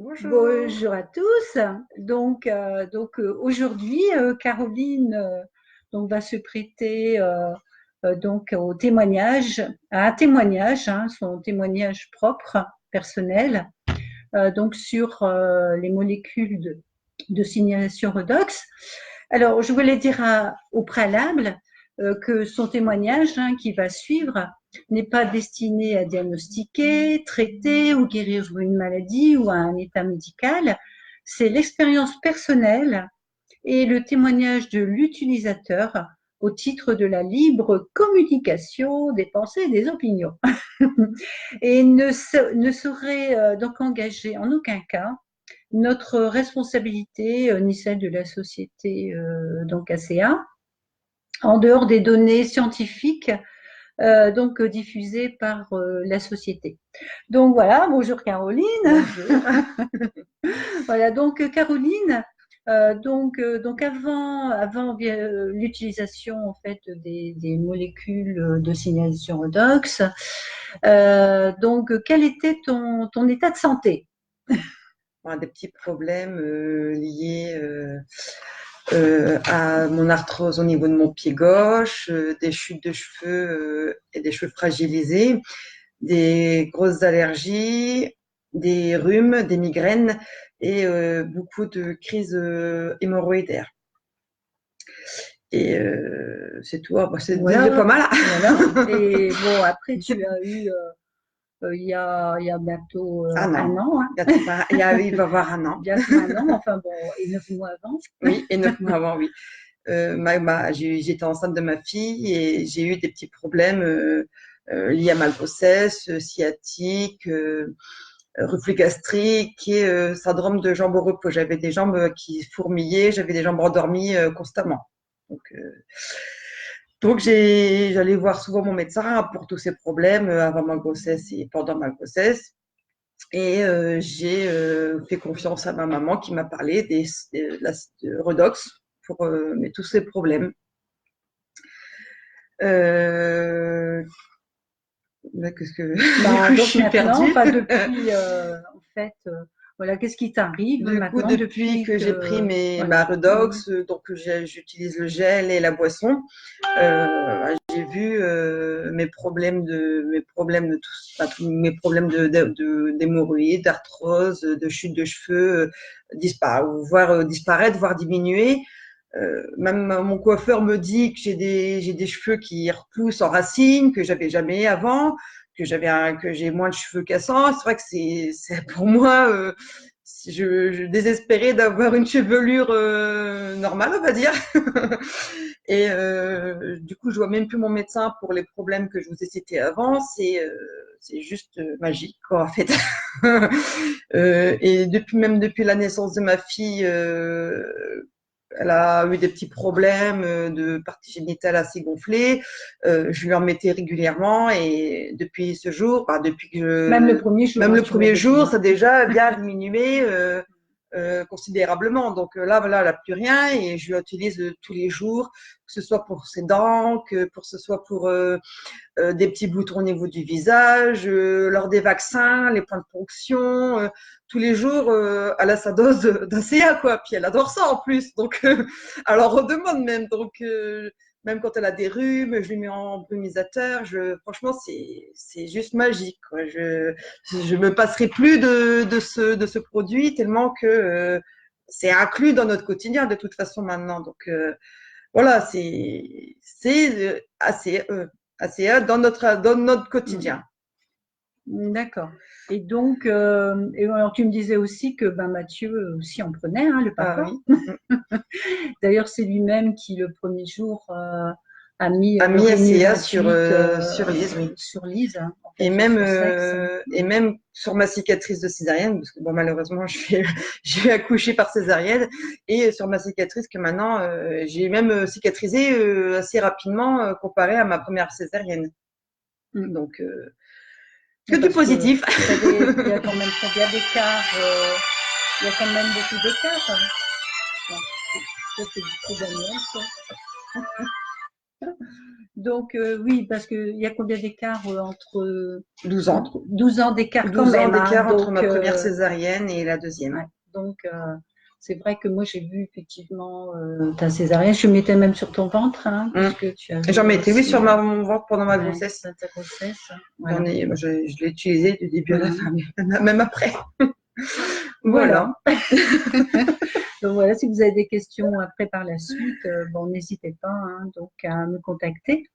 Bonjour. Bonjour à tous. Aujourd'hui, Caroline va se prêter donc au témoignage, à un témoignage, hein, son témoignage propre, personnel, donc sur les molécules de signalation redox. Alors, je voulais dire au préalable que son témoignage, hein, qui va suivre, n'est pas destiné à diagnostiquer, traiter ou guérir une maladie ou un état médical. C'est l'expérience personnelle et le témoignage de l'utilisateur au titre de la libre communication des pensées et des opinions. Et ne saurait donc engager en aucun cas notre responsabilité ni celle de la société donc ACA en dehors des données scientifiques diffusées par la société. Donc voilà, bonjour Caroline. Bonjour. Voilà, donc Caroline, avant l'utilisation en fait des molécules de signalisation redox, quel était ton état de santé? Des petits problèmes liés à mon arthrose au niveau de mon pied gauche, des chutes de cheveux et des cheveux fragilisés, des grosses allergies, des rhumes, des migraines et beaucoup de crises hémorroïdaires. Et c'est tout. C'est Voilà, déjà pas mal. voilà. Et bon, après tu as eu il y a bientôt Un un an. an, hein, Il va y avoir un an. bientôt un an, enfin bon, et 9 mois avant. Oui, et 9 mois avant, oui. J'étais enceinte de ma fille et j'ai eu des petits problèmes liés à ma grossesse, sciatique, reflux gastrique et syndrome de jambes au repos. J'avais des jambes qui fourmillaient, j'avais des jambes endormies constamment. Donc j'allais voir souvent mon médecin pour tous ces problèmes avant ma grossesse et pendant ma grossesse. Et j'ai fait confiance à ma maman qui m'a parlé de Redox pour tous ces problèmes. Qu'est-ce que du coup, je suis perdue. Depuis, en fait, voilà, qu'est-ce qui t'arrive Du coup, maintenant depuis depuis que j'ai pris ma voilà. Redox, donc j'utilise le gel et la boisson, j'ai vu mes problèmes d'hémorroïdes, d'arthrose, de chute de cheveux disparaître, voire diminuer. Même mon coiffeur me dit que j'ai des cheveux qui repoussent en racines que j'avais jamais avant, que j'ai moins de cheveux cassants. C'est vrai que c'est pour moi je désespérais d'avoir une chevelure normale, on va dire. Et du coup, je vois même plus mon médecin pour les problèmes que je vous ai cités avant. C'est juste magique, quoi, en fait. Et depuis la naissance de ma fille, elle a eu des petits problèmes de partie génitale assez gonflée. Je lui en mettais régulièrement et depuis ce jour, depuis que Même le premier jour, même hein, le tu me premier l'avais dit, jour, hein. ça a déjà bien diminué considérablement. Donc là, voilà, elle n'a plus rien et je l'utilise tous les jours, que ce soit pour ses dents, que ce soit pour des petits boutons au niveau du visage, lors des vaccins, les points de ponction. Tous les jours, elle a sa dose d'ACA, quoi. Puis elle adore ça en plus. Donc, elle en redemande même. Donc, même quand elle a des rhumes, je lui mets en brumisateur. Franchement, c'est juste magique, quoi. Je me passerai plus de ce produit tellement que c'est inclus dans notre quotidien de toute façon maintenant. Donc, voilà, c'est ACA dans notre quotidien. D'accord. Et alors tu me disais aussi que ben, Mathieu aussi en prenait, hein, le Ah papa. oui. D'ailleurs, c'est lui-même qui, le premier jour, a mis A le mis Rénu ACA 28 sur Lise, oui. sur Lise, hein, en fait, sur son sexe. Et même sur ma cicatrice de césarienne, parce que bon, malheureusement, je vais accoucher par césarienne, et sur ma cicatrice que maintenant, j'ai même cicatrisé assez rapidement comparé à ma première césarienne. Mm. Donc, que du Parce que positif. il y a quand même combien d'écart il y a quand même beaucoup d'écart. Hein. Bon, ça, c'est du coup Daniel, ça. Donc, oui, parce qu'il y a combien d'écart entre 12 ans. 12 ans d'écart quand 12 ans même. d'écart Hein, entre donc, ma première césarienne et la deuxième. ouais, donc, c'est vrai que moi, j'ai vu effectivement ta césarienne. Je mettais même sur ton ventre, hein, puisque tu avais J'en mettais, oui, aussi, sur mon ventre pendant ma ouais, grossesse. ta grossesse. Voilà. Voilà. Je l'ai utilisé du début à la fin, même après. Voilà. Donc voilà, si vous avez des questions après par la suite, bon, n'hésitez pas hein, donc à me contacter.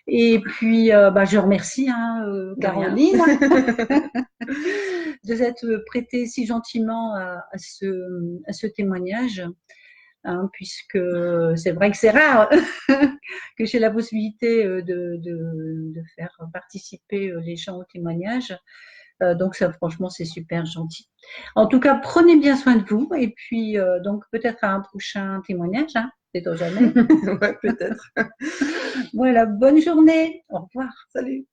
Et puis, je remercie hein, Caroline de s'être prêtée si gentiment à ce témoignage, hein, puisque c'est vrai que c'est rare que j'ai la possibilité de faire participer les gens au témoignage. Donc ça, franchement, c'est super gentil. En tout cas, prenez bien soin de vous et puis donc peut-être à un prochain témoignage, hein, sait-on jamais. Ouais, peut-être. Voilà, bonne journée. Au revoir. Salut.